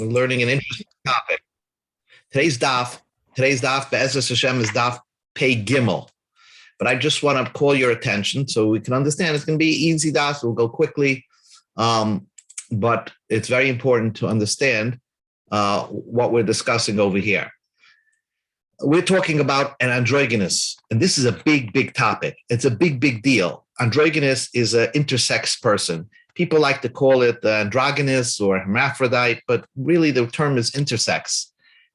We're learning an interesting topic. Today's daf, Be'ezras Hashem, is daf Pei Gimel. But I just want to call your attention so we can understand. It's going to be easy daf. We'll go quickly. But it's very important to understand what we're discussing over here. We're talking about an androgynous, and this is a big, big topic. It's a big, big deal. Androgynous is an intersex person. People like to call it androgynous or hermaphrodite, but really the term is intersex.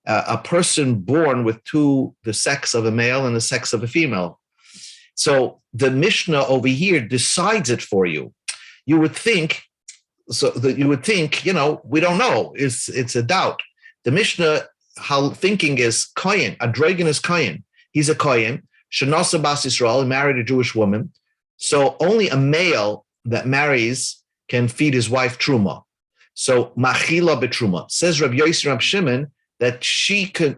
A person born with the sex of a male and the sex of a female. So the Mishnah over here decides it for you. You would think, we don't know. It's a doubt. The Mishnah, how thinking is Kohen, androgynous Kohen. He's a Kohen. Shenasa Bas Yisrael, he married a Jewish woman. So only a male that marries can feed his wife truma. So machila betruma. Says Rabbi Yossi Rab Shimon that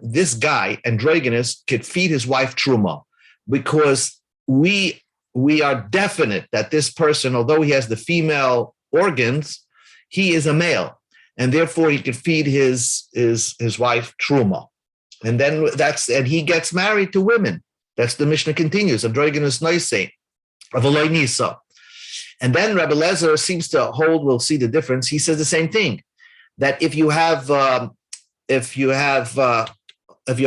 this guy, androgynous, could feed his wife truma, because we are definite that this person, although he has the female organs, he is a male, and therefore he could feed his wife truma. And then he gets married to women. That's the Mishnah continues. Androgynous noisei, avoloi nisa. And then Rabbi Lezer seems to hold, we'll see the difference. He says the same thing, that if you're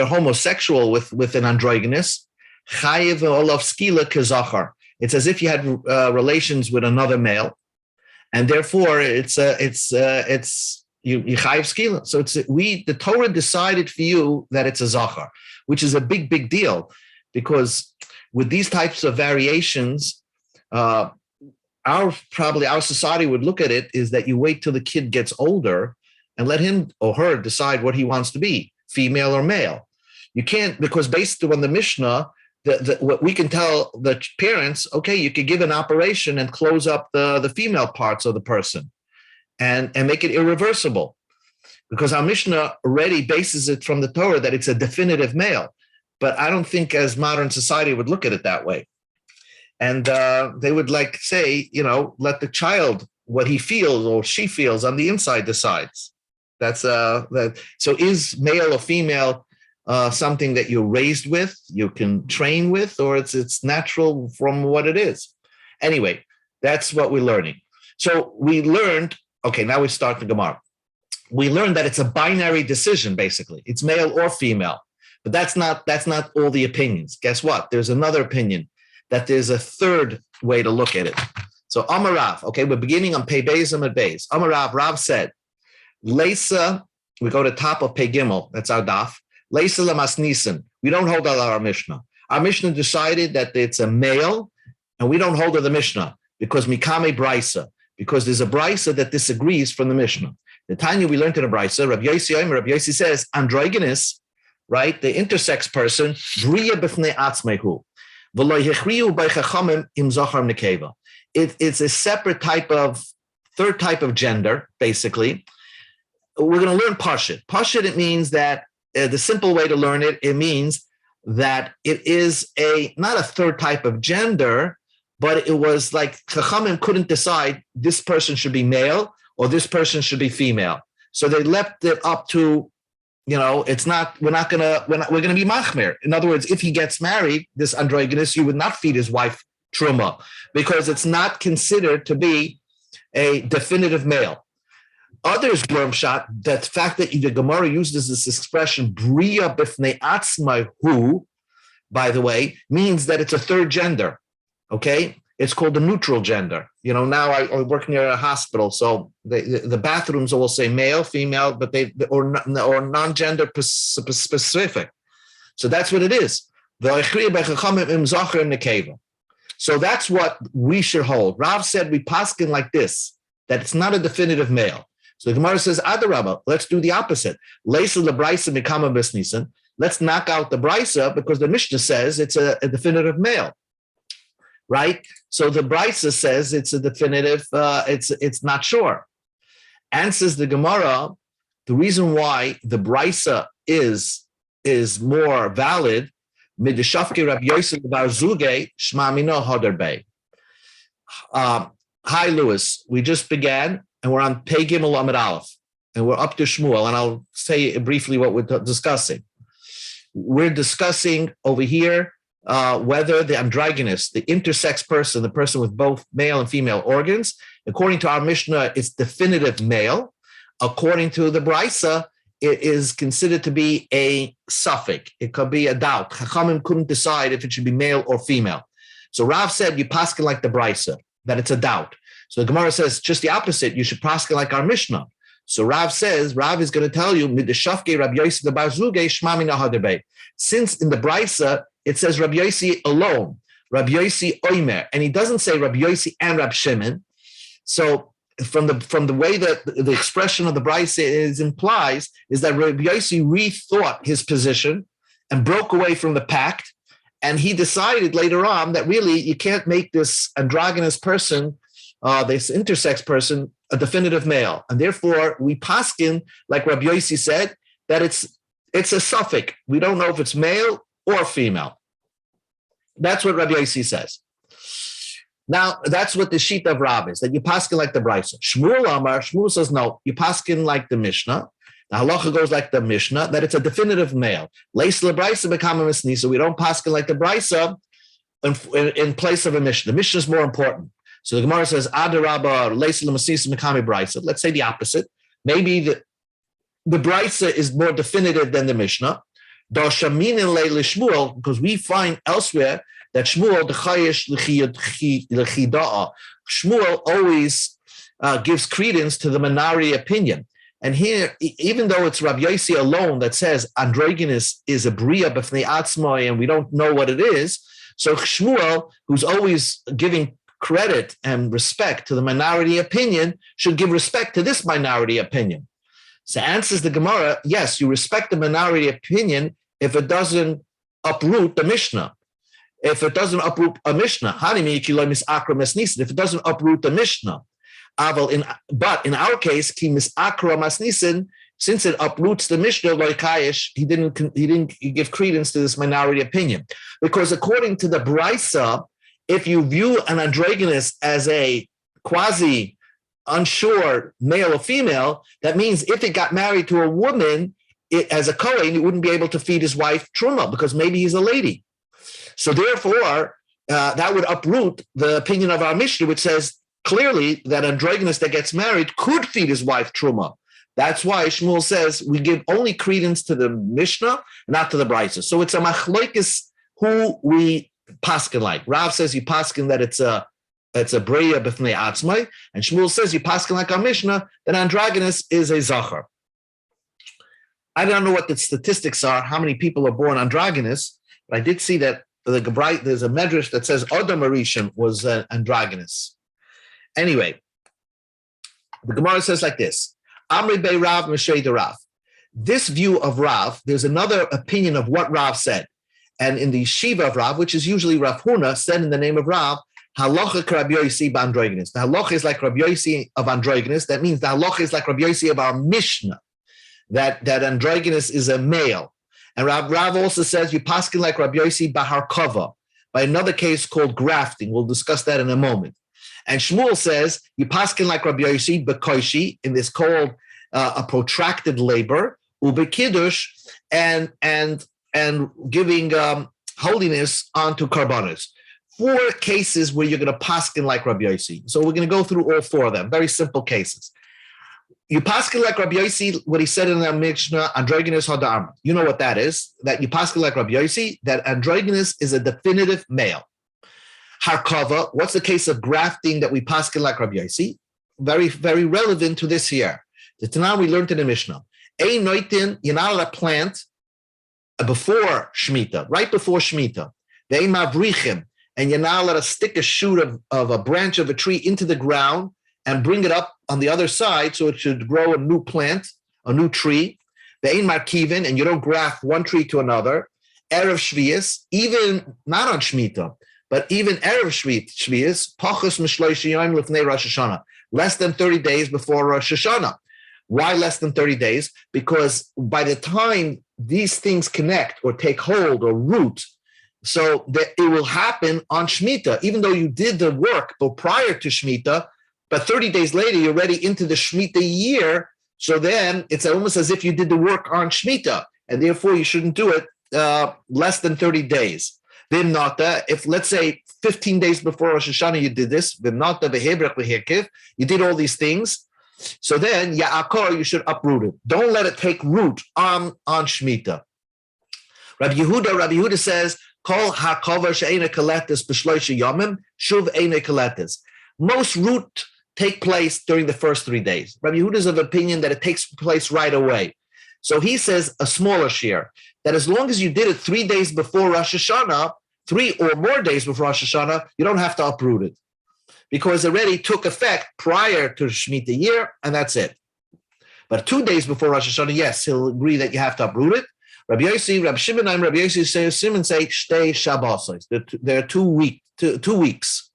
homosexual with an androgynous, chayiv olav skila kezachar. It's as if you had relations with another male, and therefore you chayiv skila. So the Torah decided for you that it's a zachar, which is a big, big deal, because with these types of variations, our society would look at it is that you wait till the kid gets older and let him or her decide what he wants to be, female or male. You can't, because based on the Mishnah, what we can tell the parents, okay, you could give an operation and close up the female parts of the person and make it irreversible, because our Mishnah already bases it from the Torah that it's a definitive male. But I don't think as modern society would look at it that way. And they would say, let the child, what he feels or she feels on the inside decides. So is male or female something that you're raised with, you can train with, or it's natural from what it is? Anyway, that's what we're learning. So we learned, okay, now we start the Gemara. We learned that it's a binary decision, basically. It's male or female. But that's not all the opinions. Guess what? There's another opinion, that there's a third way to look at it. So Amar Rav, okay, we're beginning on Pei Beis Amud Beis. Amar Rav said, Leisa, we go to top of Pei Gimel, that's our daf. Leisa lamas nisan, we don't hold on our Mishnah. Our Mishnah decided that it's a male, and we don't hold on the Mishnah, because mikame brisa, because there's a brisa that disagrees from the Mishnah. The Tanya we learned in the brisa, Rabbi Yossi says, androgynous, right, the intersex person, bria b'fnei atzmehu. It's a separate third type of gender, basically. We're going to learn Pashit. Pashit, it means that, the simple way to learn it, it means that it is not a third type of gender, but it was like Chachamim couldn't decide this person should be male or this person should be female. So they left it up to, it's not, we're going to be machmir. In other words, if he gets married, this androgynous, you would not feed his wife truma, because it's not considered to be a definitive male. Others, Wormshot, the fact that the Gemara uses this expression, bria b'fnei atzmahu, by the way, means that it's a third gender, okay? It's called the neutral gender. Now I work near a hospital, so the bathrooms will say male, female, but or non-gender specific. So that's what it is. So that's what we should hold. Rav said we paskin like this, that it's not a definitive male. So the Gemara says, Adarabba, let's do the opposite. Leisa the brisa mikama besnisan. Let's knock out the brisa, because the Mishnah says it's a definitive male, right? So the brisa says it's a definitive. It's not sure. Answers the Gemara, the reason why the brisa is more valid. Midishafke Rabbi Yosef bar Zuge Shma Mino Hoder Bey. Hi, Lewis. We just began, and we're on Pei Gimel Amud Aleph. and we're up to Shmuel, and I'll say briefly what we're discussing. We're discussing over here whether the androgynous, the intersex person, the person with both male and female organs, according to our Mishnah, it's definitive male. According to the Brisa, it is considered to be a suffix. It could be a doubt. Chachamim couldn't decide if it should be male or female. So Rav said, you paskin like the Brisa, that it's a doubt. So the Gemara says, just the opposite, you should paskin like our Mishnah. So Rav says, Rav is going to tell you, since in the Brisa, it says Rabbi Yossi alone, Rabbi Yossi Oimer, and he doesn't say Rabbi Yossi and Rab Shimon. So from the way that the expression of the Brisa implies is that Rabbi Yossi rethought his position and broke away from the pact, and he decided later on that really you can't make this androgynous person, this intersex person, a definitive male, and therefore we paskin, like Rabbi Yossi said, that it's a suffix. We don't know if it's male or female. That's what Rabbi Yossi says. Now, that's what the sheet of Rav is, that you paskin like the Brisa. Shmuel says, no, you paskin like the Mishnah. The halacha goes like the Mishnah, that it's a definitive male. Leis le Brisa become a misni, so we don't paskin like the Brisa in place of a Mishnah. The Mishnah is more important. So the Gemara says, Adarabba, leis le misnis mekami Brisa. Let's say the opposite. Maybe the Brisa is more definitive than the Mishnah. Because we find elsewhere that Shmuel always gives credence to the minority opinion. And here, even though it's Rabbi Yossi alone that says androgynous is a bria b'fnei atzmai and we don't know what it is, so Shmuel, who's always giving credit and respect to the minority opinion, should give respect to this minority opinion. So answers the Gemara, yes, you respect the minority opinion if it doesn't uproot the Mishnah. If it doesn't uproot a Mishnah, if it doesn't uproot the Mishnah. But in our case, since it uproots the Mishnah, he didn't give credence to this minority opinion. Because according to the Brisa, if you view an androgynous as a quasi unsure male or female, that means if it got married to a woman, as a Kohen, he wouldn't be able to feed his wife truma because maybe he's a lady. So therefore, that would uproot the opinion of our Mishnah, which says clearly that androgynous that gets married could feed his wife truma. That's why Shmuel says we give only credence to the Mishnah, not to the Brisa. So it's a machlokes who we paskin like. Rav says you paskin that it's a breya b'fnei atzmai, and Shmuel says you paskin like our Mishnah that androgynous is a zachar. I don't know what the statistics are, how many people are born androgynous, but I did see that there's a medrash that says Adam Arishon was androgynous. Anyway, the Gemara says like this, Amri Bei Rav Meshei de Rav. This view of Rav, there's another opinion of what Rav said. And in the Shiva of Rav, which is usually Rav Huna, said in the name of Rav, Halacha Rabbi Yossi b'androgynous. The halacha is like Rabbi Yossi of androgynous. That means the halacha is like Rabbi Yossi of our Mishnah. That androgynous is a male. And Rav also says you paskin like Rabbi Yossi b'harkava, by another case called grafting. We'll discuss that in a moment. And Shmuel says you paskin like Rabbi Yossi b'koishi, in this called a protracted labor, ubekiddush, and giving holiness onto karbanos. 4 cases where you're going to paskin like Rabbi Yossi. So we're going to go through all 4 of them. Very simple cases. You paskin like Rabbi Yossi, what he said in the Mishnah, androgynous hadar. You know what that is? That you paskin like Rabbi Yossi, that androgynous is a definitive male. Harkava, what's the case of grafting that we paskin like Rabbi Yossi? Very, very relevant to this here. The Tanah we learned in the Mishnah. Ein noitin, you're not allowed to plant before Shemitah, right before Shemitah. Ve'ein mavrichim, and you're not allowed to stick a shoot of a branch of a tree into the ground and bring it up on the other side so it should grow a new plant, a new tree. Ve'ein markivin, and you don't graft one tree to another. Erev Shvius, even not on Shemitah, but even Erev Shvius, pachos mishloish yom lifnei Rosh Hashanah, less than 30 days before Rosh Hashanah. Why less than 30 days? Because by the time these things connect or take hold or root, so that it will happen on Shemitah, even though you did the work but prior to Shemitah, but 30 days later, you're already into the Shemitah year, So then it's almost as if you did the work on Shemitah, and therefore you shouldn't do it less than 30 days. Vimnata, if let's say 15 days before Rosh Hashanah you did this, Vimnata v'hebrech v'hirkiv, you did all these things. So then, Ya'akor, you should uproot it. Don't let it take root on Shemitah. Rabbi Yehuda says, Kol ha'kover she'ena kaletes b'shloisha yomim, shuv ena kaletes. Most root take place during the first 3 days. Rabbi Yehuda is of opinion that it takes place right away. So he says a smaller share, that as long as you did it 3 days before Rosh Hashanah, 3 or more days before Rosh Hashanah, you don't have to uproot it, because it already took effect prior to Shemitah year, and that's it. But 2 days before Rosh Hashanah, yes, he'll agree that you have to uproot it. Rabbi Yossi, Rabbi Shimon, and Rabbi Yossi say shtei Shabbosos. There are 2 weeks.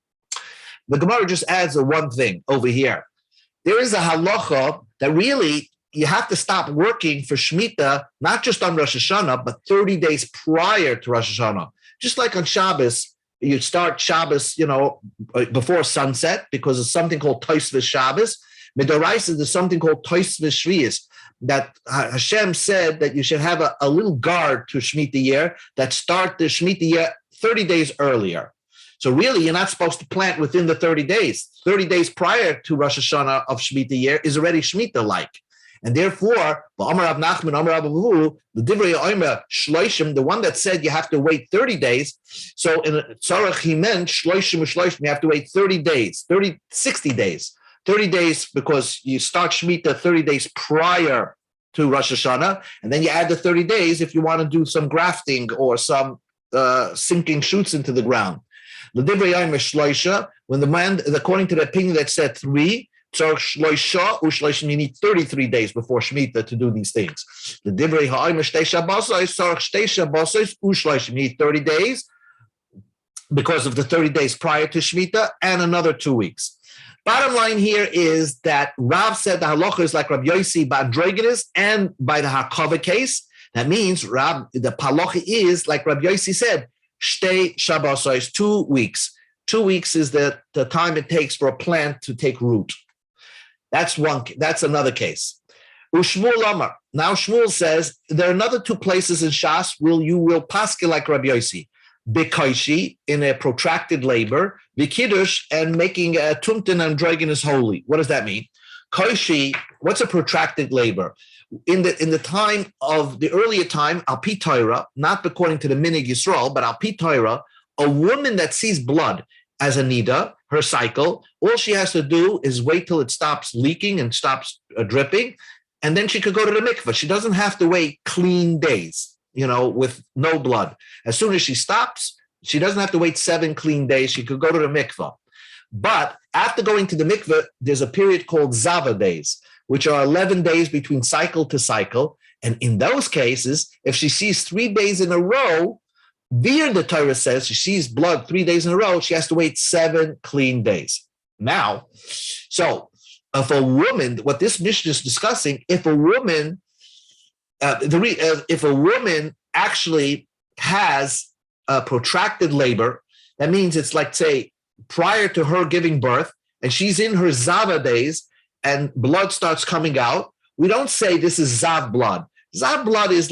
The Gemara just adds one thing over here. There is a halacha that really you have to stop working for Shemitah, not just on Rosh Hashanah, but 30 days prior to Rosh Hashanah. Just like on Shabbos, you start Shabbos, before sunset, because it's something called Tosfos Shabbos. Midoraisa, there's something called Tosfos Shviyos, that Hashem said that you should have a little guard to Shemitah year that start the Shemitah year 30 days earlier. So really, you're not supposed to plant within the 30 days. 30 days prior to Rosh Hashanah of Shemitah year is already Shemitah-like. And therefore, the Divrei Omer Shloishim, the one that said you have to wait 30 days, so in Tzarech he meant Shloishim, you have to wait 30 days, 60 days. 30 days because you start Shemitah 30 days prior to Rosh Hashanah, and then you add the 30 days if you want to do some grafting or some sinking shoots into the ground. The Divrei Omer Shloisha, when the man, according to the opinion that said 3, so you need 33 days before Shemitah to do these things. The Divrei Ha'omer Shtei Shabbosos, you need 30 days because of the 30 days prior to Shemitah and another 2 weeks. Bottom line here is that Rav said the halacha is like Rabbi Yossi by androgynous and by the Hakava case. That means the halacha is like Rabbi Yossi said, Shtei Shabbosos, 2 weeks. 2 weeks is the time it takes for a plant to take root. That's another case. Ushmuel Amar. Now Shmuel says there are another 2 places in Shas where you will paske like Rabbi Yossi. Bekoishi, in a protracted labor, Bikiddush, and making a tumtin androgynous holy. What does that mean? Koishi, what's a protracted labor? In the time of the earlier time, al pi Torah, not according to the Minig Yisrael, but al pi Torah, a woman that sees blood as a nida, her cycle, all she has to do is wait till it stops leaking and stops dripping, and then she could go to the mikveh. She doesn't have to wait clean days, with no blood. As soon as she stops, she doesn't have to wait 7 clean days. She could go to the mikveh. But after going to the mikveh, there's a period called Zava days, which are 11 days between cycle to cycle. And in those cases, if she sees 3 days in a row, the Torah says she sees blood 3 days in a row, she has to wait 7 clean days. Now, so if a woman, what this Mishnah is discussing, if a woman actually has a protracted labor, that means it's like, say, prior to her giving birth, and she's in her Zava days, and blood starts coming out, we don't say this is Zav blood. Zav blood is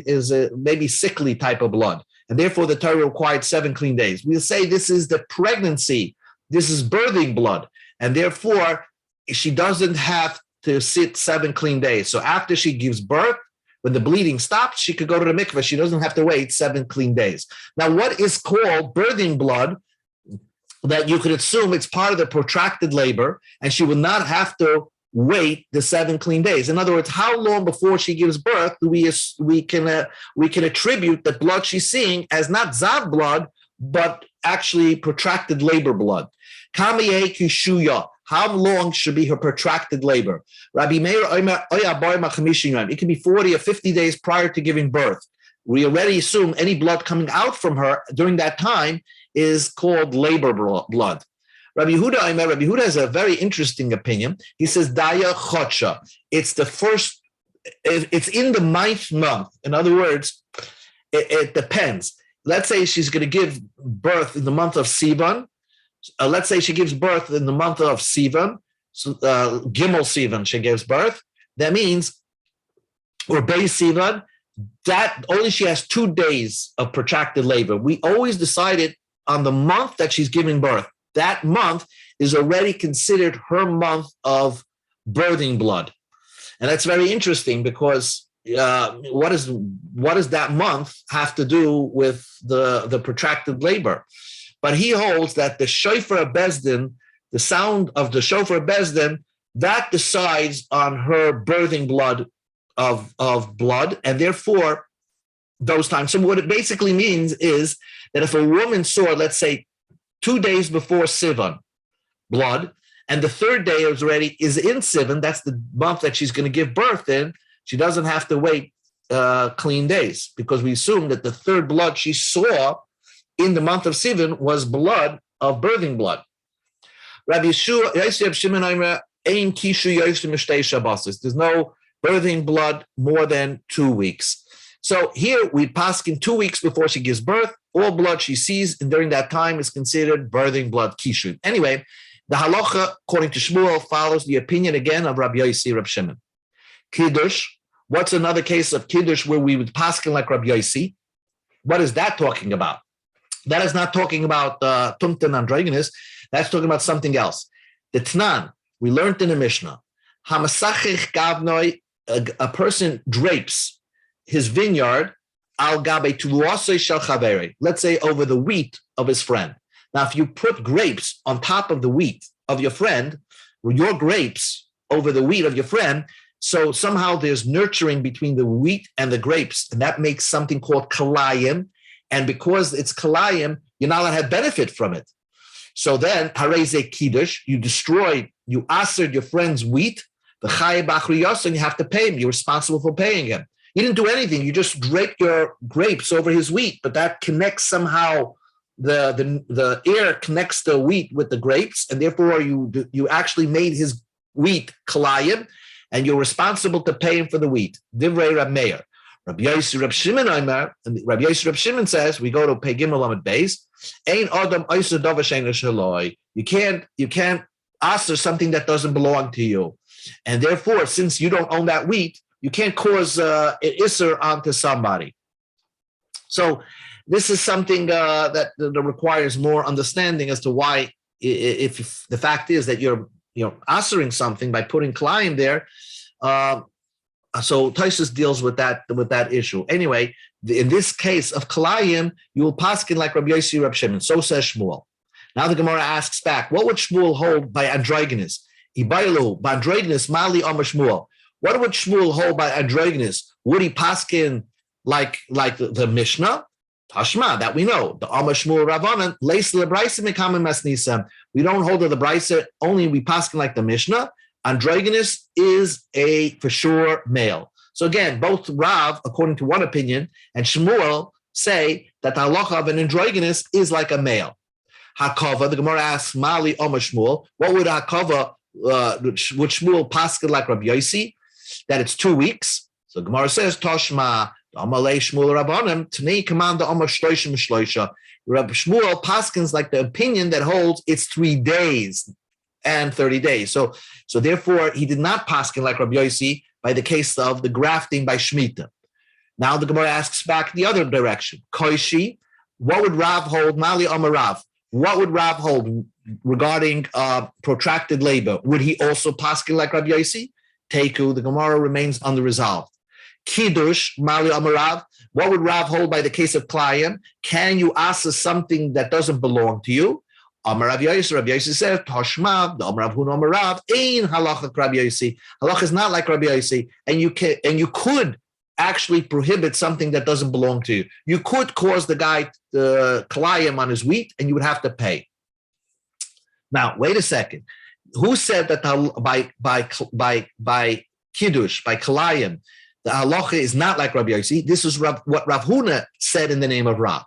is a maybe sickly type of blood, and therefore the Torah required 7 clean days. We'll say this is the pregnancy, this is birthing blood, and therefore she doesn't have to sit 7 clean days. So after she gives birth, when the bleeding stops, she could go to the mikveh. She doesn't have to wait 7 clean days. Now, what is called birthing blood, that you could assume it's part of the protracted labor, and she would not have to wait the 7 clean days. In other words, how long before she gives birth do we can attribute the blood she's seeing as not Zav blood, but actually protracted labor blood? Kamiyeh kishuya. How long should be her protracted labor? Rabbi Meir, it can be 40 or 50 days prior to giving birth. We already assume any blood coming out from her during that time is called labor blood. Rabbi Yehuda has a very interesting opinion. He says, Daya Chotsha. It's in the 9th month. In other words, it depends. Let's say she's going to give birth in the month of Sivan. Let's say she gives birth in the month of Sivan, Gimel Sivan she gives birth. That means, or Beis Sivan, that only she has 2 days of protracted labor. We always decided on the month that she's giving birth. That month is already considered her month of birthing blood. And that's very interesting because what does that month have to do with the protracted labor? But he holds that the shofar bezdin, the sound of the shofar bezdin, that decides on her birthing blood of blood, and therefore those times. So what it basically means is that if a woman saw, let's say, 2 days before Sivan blood, and the 3rd day is in Sivan, that's the month that she's going to give birth in, she doesn't have to wait clean days, because we assume that the 3rd blood she saw in the month of Sivan was blood of birthing blood. Rabbi Yosef Shimon Omer, Ein Kishu Yosef Mishtei Shabbosos. There's no birthing blood more than 2 weeks. So here we paskin 2 weeks before she gives birth. All blood she sees and during that time is considered birthing blood kishu. Anyway, the halacha, according to Shmuel, follows the opinion again of Rabbi Yossi, Rabbi Shimon. Kiddush. What's another case of kiddush where we would paskin like Rabbi Yossi? What is that talking about? That is not talking about tumtan androgynous. That's talking about something else. The Tnan, we learned in the Mishnah, Hamasachich gavnoi, a person drapes his vineyard al gabe tuvuasei shel chaveri, let's say over the wheat of his friend. Now, if you put grapes on top of the wheat of your friend, or your grapes over the wheat of your friend, so somehow there's nurturing between the wheat and the grapes, and that makes something called kalayim. And because it's kalayim, you're not allowed to have benefit from it. So then, hareze kiddush, you destroyed, you asered your friend's wheat, the chaye b'achri yos, and you have to pay him. You're responsible for paying him. You didn't do anything. You just draped your grapes over his wheat, but that connects somehow. The air connects the wheat with the grapes, and therefore you actually made his wheat kalayim, and you're responsible to pay him for the wheat. Divrei Rab Meir. Rabbi Yossi Rab Shimon Omer, and Rabbi Yossi Rab Shimon says, we go to Pei Gimel Lamed Beis, Ein Adam Oiser Dava Shein Shaloi. You can't ask something that doesn't belong to you, and therefore, since you don't own that wheat, you can't cause an isser onto somebody. So this is something that requires more understanding as to why, if the fact is that you're assering something by putting kalayim there. So Tosfos deals with that issue. Anyway, in this case of kalayim, you will paskin like Rabbi Yossi, Rabbi Shimon. So says Shmuel. Now the Gemara asks back, what would Shmuel hold by androgynous? Ibailu by androgynous mali amar Shmuel. What would Shmuel hold by androgynous? Would he paskin like the Mishnah? Tashma, that we know. The Amar Shmuel Ravanan, Leis lebraisa mekam masnisam. We don't hold to the brisa, only we paskin like the Mishnah. Androgynous is for sure male. So again, both Rav, according to one opinion, and Shmuel say that the halacha of an androgynous is like a male. Hakava, the Gemara asks, Mali Amar Shmuel, what would Hakava, would Shmuel paskin like Rabbi Yossi? That it's 2 weeks. So Gemara says, Toshma, Amalei Shmuel Rabbanim, Tnei command the Amar Shloishim Shloisha. Rabbi Shmuel paskins like the opinion that holds it's 3 days and 30 days. So therefore, he did not paskin like Rabbi Yossi by the case of the grafting by Shemitah. Now the Gemara asks back the other direction. Koishi, what would Rav hold? Mali Amar Rav. What would Rav hold regarding protracted labor? Would he also paskin like Rabbi Yossi? Teku, the Gemara remains unresolved. Kiddush, Mali Amarav, what would Rav hold by the case of Klayim? Can you ask us something that doesn't belong to you? Amar Rav Yossi, Rav Yossi says, Toshma, the Amar Rav Hun Amar Rav, Ein halacha Rabbi Yossi. Halacha is not like Rabbi Yossi, and you could actually prohibit something that doesn't belong to you. You could cause the guy to Klayim on his wheat, and you would have to pay. Now, wait a second. Who said that by Kiddush, by Kalayim, the halacha is not like Rabbi Yossi? This is what Rav Huna said in the name of Rav.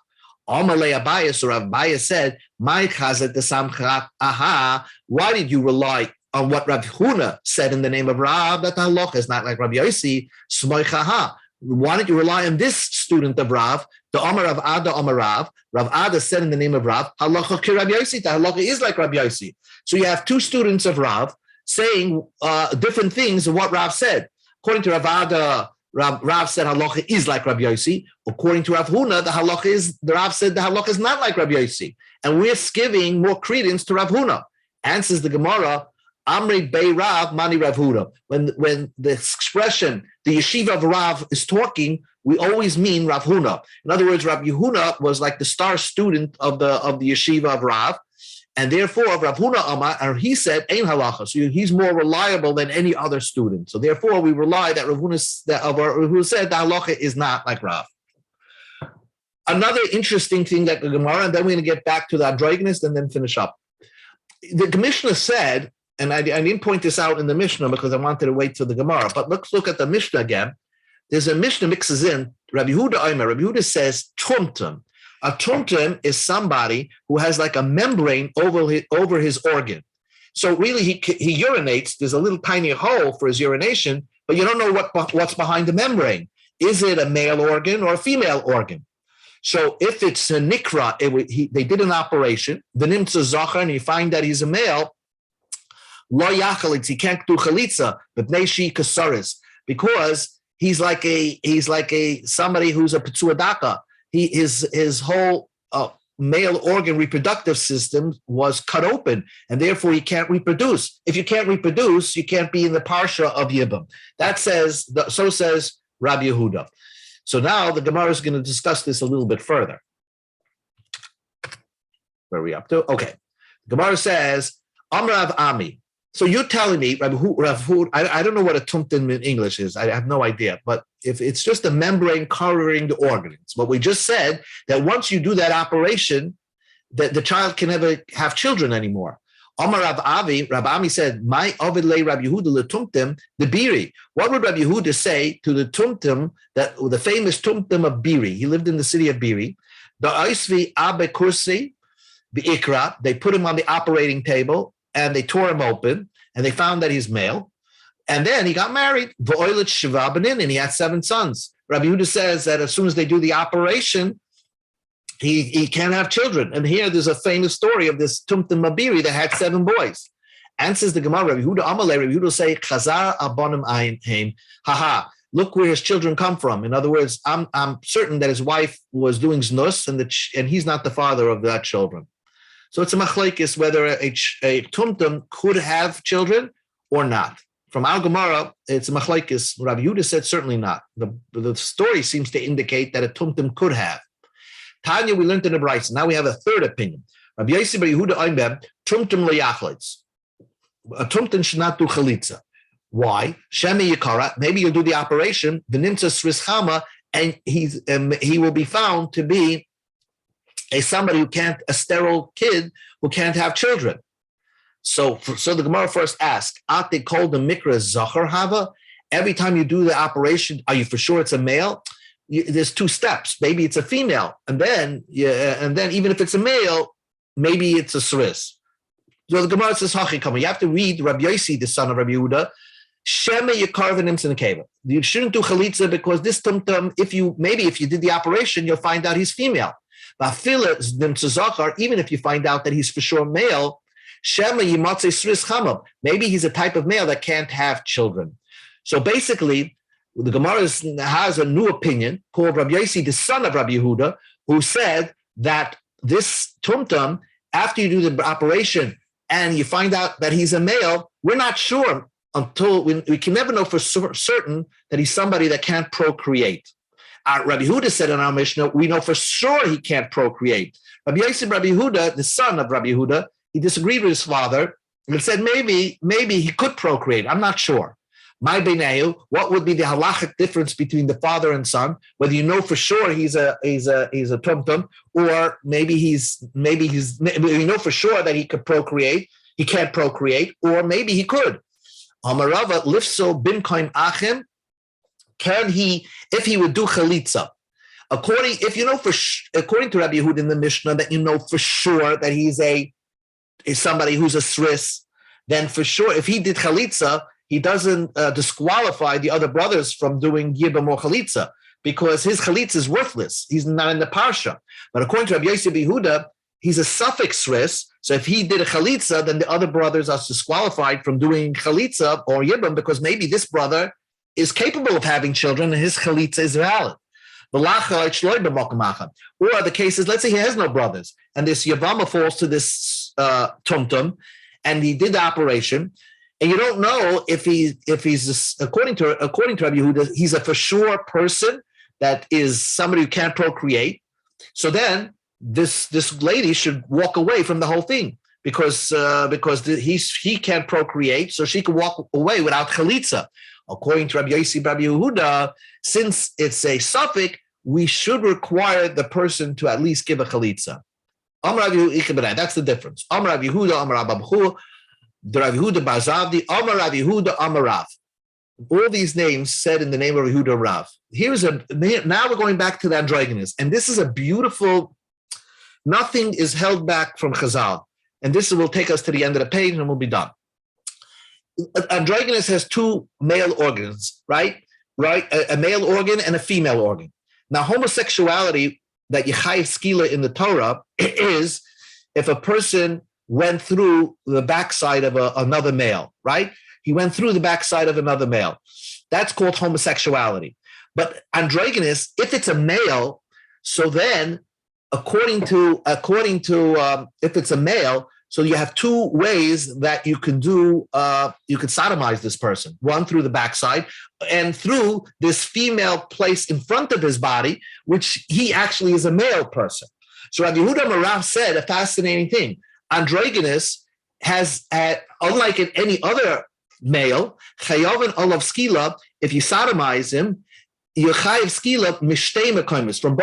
Amalei Abaye, so Rav Abaye said, "My chazet the samchat." Aha! Why did you rely on what Rav Huna said in the name of Rav that the halacha is not like Rabbi Yossi? Smoichaha. Why don't you rely on this student of Rav, the Amar of Ada Amar Rav? Rav Ada said in the name of Rav, halacha ki Rabbi Yossi. The halacha is like Rabbi Yossi. So you have two students of Rav saying different things of what Rav said. According to Rav Ada, Rav said halacha is like Rabbi Yossi. According to Rav Huna, the Rav said the halacha is not like Rabbi Yossi. And we're giving more credence to Rav Huna. Answers the Gemara, Amri Bei Rav, Mani Rav Huna. When the expression, the yeshiva of Rav is talking, we always mean Rav Huna. In other words, Rav Yehuna was like the star student of the yeshiva of Rav. And therefore, Rav Huna Amar, and he said, Ein halacha. So he's more reliable than any other student. So therefore, we rely that Rav Huna said the halacha is not like Rav. Another interesting thing that the Gemara, and then we're going to get back to the androgynous and then finish up. The Mishnah said, and I didn't point this out in the Mishnah because I wanted to wait till the Gemara, but let's look at the Mishnah again. There's a Mishnah mixes in, Rabbi Yehuda says, tumtum. A tumtum is somebody who has like a membrane over his organ. So really he urinates, there's a little tiny hole for his urination, but you don't know what's behind the membrane. Is it a male organ or a female organ? So if it's a nikra, they did an operation, the nimtza zachar, and you find that he's a male, lo yachalitz, he can't do chalitza, but neishi kasaris, because he's like a somebody who's a petzuadaka. His whole male organ reproductive system was cut open, and therefore he can't reproduce. If you can't reproduce, you can't be in the parsha of Yibam. So says Rabbi Yehuda. So now the Gemara is going to discuss this a little bit further. Where are we up to? Okay. The Gemara says, Amrav Ami. So you're telling me, Rav Hud, I don't know what a tumtum in English is. I have no idea. But if it's just a membrane covering the organs, but we just said that once you do that operation, that the child can never have children anymore. Amar Rav Ami said, "My ovid le Rabbi Yehuda letumtum the biri." What would Rabbi Yehuda say to the tumtum, that the famous tumtum of Biri? He lived in the city of Biri. The Aisvi Abe Kursi, the Ikra. They put him on the operating table and they tore him open and they found that he's male. And then he got married. V'oilet shiva banin, and he had 7 sons. Rabbi Yehuda says that as soon as they do the operation, he can't have children. And here there's a famous story of this Tumtum Mabiri that had 7 boys. Answers the Gemara, Rabbi Yehuda Amalei, Rabbi Yehuda say, Chazar abonim ayin heim. Haha, look where his children come from. In other words, I'm certain that his wife was doing znus and he's not the father of that children. So it's a machlekes whether a Tumtum could have children or not. From our Gemara, it's a machlekes. Rabbi Yehuda said certainly not. The story seems to indicate that a Tumtum could have. Tanya, we learned in the Brisa. Now we have a third opinion. Rabbi Yossi bar Yehuda Oimem, tumtum leyachlitz. A tumtum should not do chalitza. Why? Shemi yikara. Maybe you'll do the operation. V'nimtza srischama, and he will be found to be a sterile kid who can't have children. So the Gemara first asks, Ate called the mikra zachar hava. Every time you do the operation, are you for sure it's a male? There's 2 steps. Maybe it's a female, and then even if it's a male, maybe it's a sris. So the Gemara says, "Hachikama." You have to read Rabbi Yossi, the son of Rabbi Yehuda. Shema yekarvenim sinekeva. You shouldn't do chalitza because this tumtum. If you did the operation, you'll find out he's female. Even if you find out that he's for sure male, shema yimatze sris chamam. Maybe he's a type of male that can't have children. So basically, the Gemara has a new opinion called Rabbi Yossi, the son of Rabbi Yehuda, who said that this tumtum, after you do the operation and you find out that he's a male, we're not sure until we can never know for certain that he's somebody that can't procreate. Rabbi Yehuda said in our Mishnah, we know for sure he can't procreate. Rabbi Yossi, Rabbi Yehuda, the son of Rabbi Yehuda, he disagreed with his father and said maybe he could procreate. I'm not sure. My beineu, what would be the halachic difference between the father and son? Whether you know for sure he's a tumtum, or maybe you know for sure that he could procreate, he can't procreate, or maybe he could. Amarava lifso bin koim achim. Can he, if he would do chalitza? According to Rabbi Yehuda in the Mishnah, that you know for sure that he's somebody who's a sris, then for sure if he did chalitza, he doesn't disqualify the other brothers from doing Yibam or Chalitza because his Chalitza is worthless. He's not in the Parsha. But according to Rabbi Yossi Yehuda, he's a suffix ris. So if he did a Chalitza, then the other brothers are disqualified from doing Chalitza or Yibam because maybe this brother is capable of having children and his chalitza is valid. Or the cases, let's say he has no brothers, and this Yevamos falls to this tumtum, and he did the operation, and you don't know if he's according to Rabbi Yehuda, he's a for sure person that is somebody who can't procreate. So then this lady should walk away from the whole thing because he can't procreate, so she can walk away without chalitza. According to Rabbi Yehuda, since it's a suffix, we should require the person to at least give a chalitza. That's the difference. Amar Rabbi Yehuda, Amar Rabbi Hu, the Rabbi Yehuda Bazavdi, Amar Rabbi Yehuda, Amar Rav. All these names said in the name of Rabbi Yehuda Rav. Now we're going back to the androgynous, and this is a beautiful. Nothing is held back from Chazal, and this will take us to the end of the page, and we'll be done. Androgynous has two male organs, right? A male organ and a female organ. Now, homosexuality that Yechayev Skila in the Torah is if a person went through the backside of another male, right? He went through the backside of another male. That's called homosexuality. But androgynous, if it's a male, so then according to if it's a male, so you have two ways that you can do, you can sodomize this person. One through the backside and through this female place in front of his body, which he actually is a male person. So Rabbi Yehuda Marav said a fascinating thing. Androgynous has, unlike in any other male, chayov and olav skila, if you sodomize him, you chayiv skila mishtei mekomis, from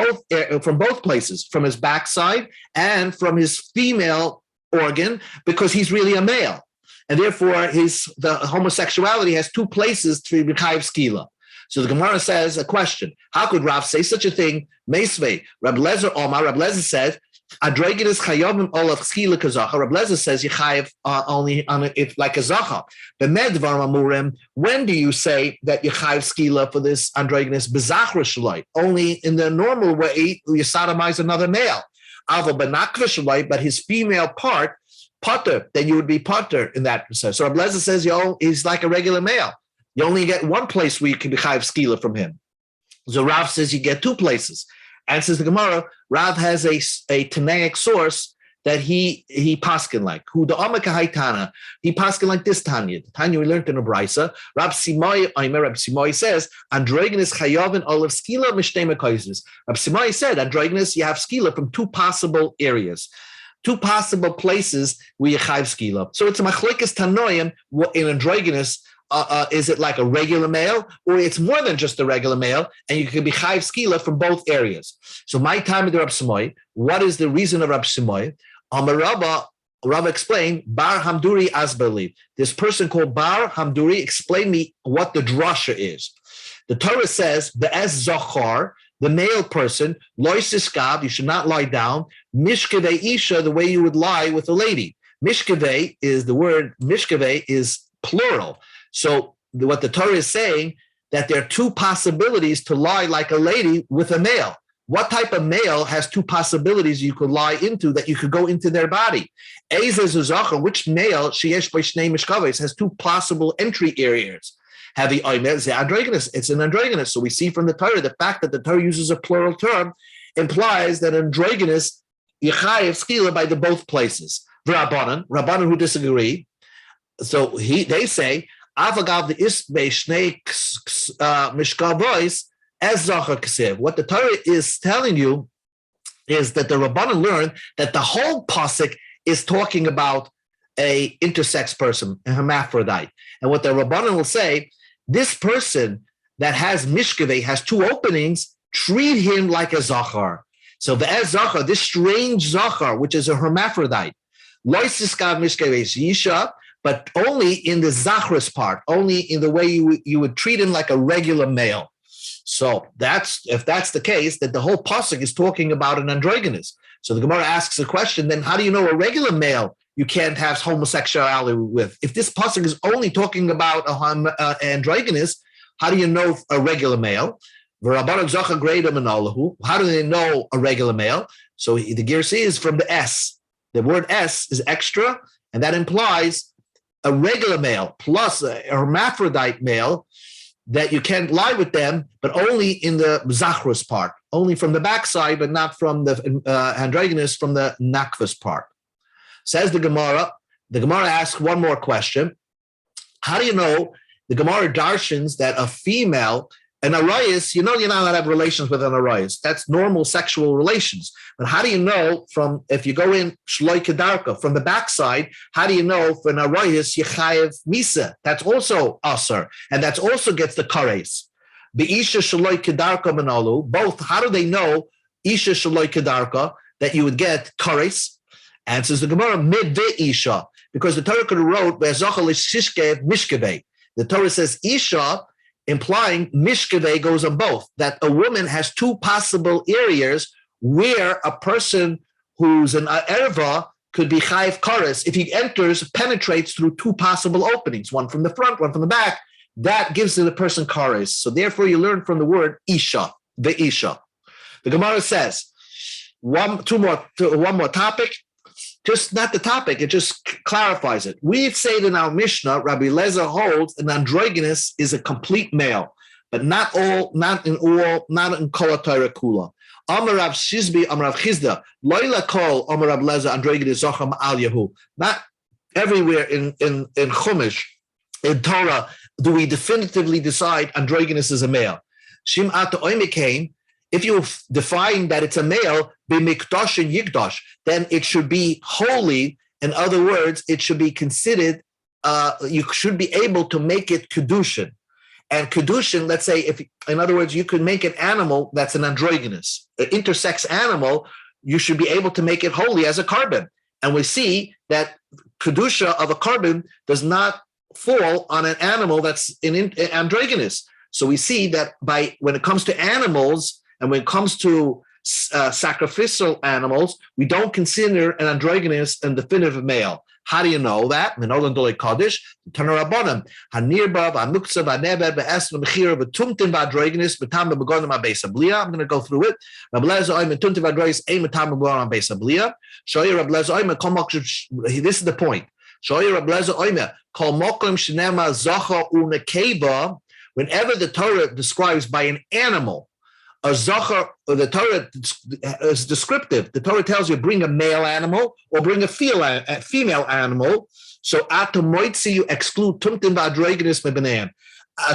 both places, from his backside and from his female organ, because he's really a male, and therefore the homosexuality has two places to be chayiv skila. So the Gemara says a question: how could Rav say such a thing? Meisvei Reb Lezer Omar. Reb Lezer says androgynous chayovim olav skila kazacha. Reb Lezer says you chayiv only on it like a zacha. B'medvar amurim. When do you say that you chayiv skila for this androgynous bezachra shalai? Only in the normal way you sodomize another male. But his female part, potter, then you would be potter in that sense. So Reb Lezer says, he's like a regular male. You only get one place where you can be chayiv skila from him. So Rav says you get two places. And says the Gemara, Rav has a Tanaic source that he paskin like. Who the Amaka Haitana, he paskin like this Tanya. The Tanya we learned in a Brisa. Rab Simoi says, androgynous chayavin olav skila mishtei mekaises. Rab Simoi said, androgynous, you have skila from two possible areas, two possible places where you chayiv skila. So it's a machlekes tanoim in androgynous. Is it like a regular male, or it's more than just a regular male, and you can be chayiv skila from both areas? So my time with the Rab Simoi, what is the reason of Rab Simoi? Rabba explained, Bar Hamduri Asberli. This person called Bar Hamduri explained me what the drasha is. The Torah says, Be'ez Zachar, the male person, Lois Iskav, you should not lie down, Mishkevei Isha, the way you would lie with a lady. Mishkevei is the word, Mishkevei is plural. So what the Torah is saying, that there are two possibilities to lie like a lady with a male. What type of male has two possibilities you could lie into, that you could go into their body? Which male has two possible entry areas? It's an androgynous. So we see from the Torah, the fact that the Torah uses a plural term implies that androgynous, Yechayev skila by the both places. Rabbanan who disagree. So they say, Avagav the Isbe Shnei Mishkavois as Zachar Ksev. What the Torah is telling you is that the Rabbanan learned that the whole pasuk is talking about a intersex person, a hermaphrodite. And what the Rabbanan will say, this person that has Mishkaveh, has two openings, treat him like a Zachar. So the Zachar, this strange Zachar, which is a hermaphrodite, Loisiskav Mishkaveh Yisha, but only in the Zachrus part, only in the way you would treat him like a regular male. So if that's the case, that the whole pasuk is talking about an androgynous. So the Gemara asks a question, then how do you know a regular male you can't have homosexuality with? If this pasuk is only talking about androgynous, how do you know a regular male? How do they know a regular male? So the Girsi is from the S. The word S is extra, and that implies a regular male plus a hermaphrodite male that you can't lie with them, but only in the zachrus part, only from the backside, but not from the androgynous, from the nakvus part. Says the Gemara. The Gemara asks one more question. How do you know? The Gemara darshans that a female, an arayis, you're not allowed to have relations with an arayis. That's normal sexual relations. But how do you know from, if you go in shloi kedarka, from the backside, how do you know for an arayis yechayev misa? That's also asar, and that's also gets the kares. Be'isha shloi kedarka manalu, both, how do they know isha shloi kedarka, that you would get kares? Answers the Gemara, mid isha, because the Torah could have wrote, mishkeve. The Torah says isha, implying mishkeve goes on both, that a woman has two possible areas where a person who's an erva could be chayiv kares. If he enters, penetrates through two possible openings, one from the front, one from the back, that gives the person kares. So therefore you learn from the word isha, the isha. The Gemara says, one more topic. Just not the topic, it just clarifies it. We say in our Mishnah, Rabbi Lezer holds an androgynous is a complete male, but not in Kol HaTorah Kula. Amar Rav Shizbi, Amar Rav Chizda, Loila Kol, Amar Rav Lezer, androgynous Zocham Al Yehu. Not everywhere in Chumash, in Torah, do we definitively decide androgynous is a male. Shim'at Oimikain, if you define that it's a male, b'mikdash and yigdash, then it should be holy. In other words, it should be considered, you should be able to make it kedushin. And kedushin, let's say, if, in other words, you could make an animal that's an androgynous, an intersex animal, you should be able to make it holy as a carbon. And we see that kedusha of a carbon does not fall on an animal that's in androgynous. So we see that when it comes to animals, and when it comes to sacrificial animals, we don't consider an androgynous and definitive male. How do you know that? I'm going to go through it. This is the point. Whenever the Torah describes by an animal, a zachar, or the Torah is descriptive. The Torah tells you bring a male animal or bring a female animal. So atamoitzi, you exclude tumtin v'androgynous mebenean.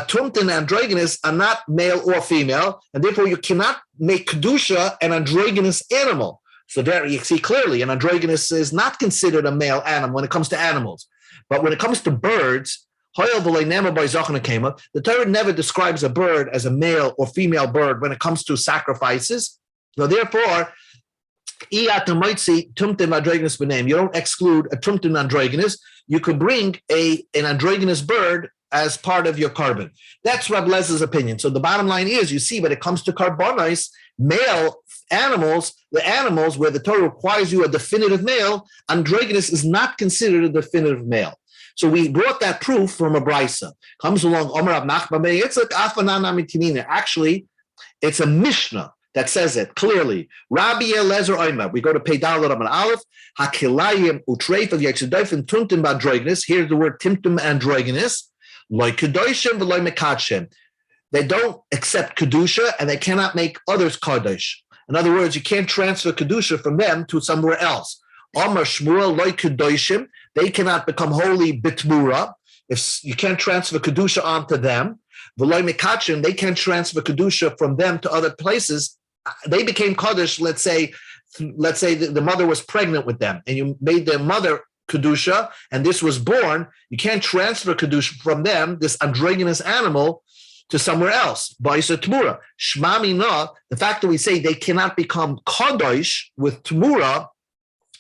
Tumtin and androgynous are not male or female, and therefore you cannot make kedusha an androgynous animal. So there you see clearly an androgynous is not considered a male animal when it comes to animals. But when it comes to birds, the Torah never describes a bird as a male or female bird when it comes to sacrifices. So therefore, you don't exclude a tumtin androgynous. You could bring an androgynous bird as part of your carbon. That's Rab Lezer's opinion. So the bottom line is, you see, when it comes to carbonis, male animals, the animals where the Torah requires you a definitive male, androgynous is not considered a definitive male. So we brought that proof from a brisa. Comes along, actually, it's a Mishnah that says it clearly. Rabbi Eliezer Omer. We go to Peidal Rabban Aleph. Hakilayim utreif of yexudayfim tumtum androgynous. Here's the word timtum androgynous. Loy kedoshim v'loy mekadshim. They don't accept kedusha and they cannot make others kadosh. In other words, you can't transfer kedusha from them to somewhere else. Amar Shmuel loy kedoshim. They cannot become holy bitmura. If you can't transfer kedusha onto them, v'loy mekadshim, they can't transfer kedusha from them to other places. They became kaddish. Let's say the mother was pregnant with them, and you made their mother kedusha, and this was born. You can't transfer kedusha from them, this androgynous animal, to somewhere else. Ba'isa tmura shmami na. The fact that we say they cannot become kaddish with tmura,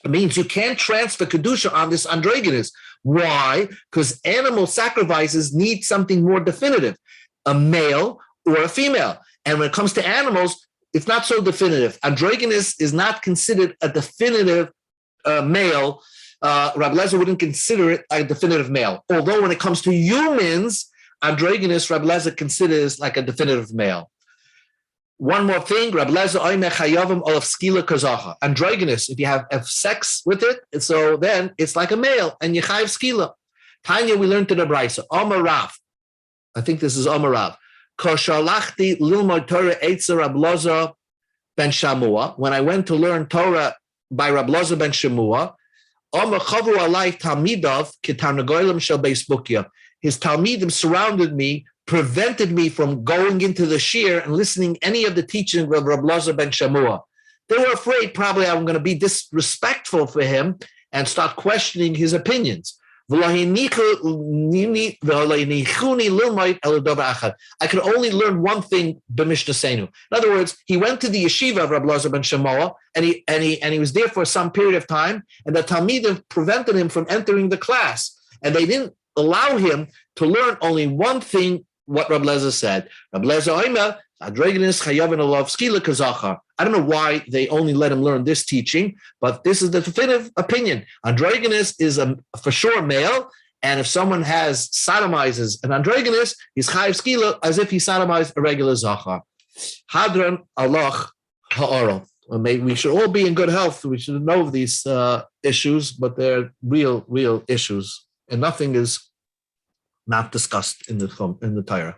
it means you can't transfer kedusha on this androgynous. Why? Because animal sacrifices need something more definitive, a male or a female. And when it comes to animals, it's not so definitive. Androgynous is not considered a definitive male. Rabbi Lezer wouldn't consider it a definitive male. Although when it comes to humans, androgynous, Rabbi Lezer considers like a definitive male. One more thing, Rabbi Lezer oimer chayavim olav skila kazacha. Androgynous, if you have sex with it, so then it's like a male, and you chayav skila. Tanya, we learned in the brisa. Amar Rav. I think this is Amarav. Koshalachti lilmod Torah eitzer Rab Loza ben Shamua. When I went to learn Torah by Rab Loza ben Shamua, Omachavu alai talmidov kitarnagoyim shel beis bukia. His talmidim surrounded me, prevented me from going into the shir and listening any of the teaching of Rab Loza ben Shamua. They were afraid probably I'm going to be disrespectful for him and start questioning his opinions. I could only learn one thing b'mishnasenu. In other words, he went to the yeshiva of Rab Loza ben Shamua, and he was there for some period of time, and the talmidim prevented him from entering the class, and they didn't allow him to learn only one thing. What Rab Loza said, Rab Loza Omer, Androgenes chayavin olav skila kazachar. I don't know why they only let him learn this teaching, but this is the definitive opinion. Androgenes is for sure male, and if someone has sodomizes an androgenes, he's chayav skila as if he sodomized a regular zachar. Hadran Allah ha'oral. We should all be in good health. We should know of these issues, but they're real issues, and nothing is not discussed in the Torah.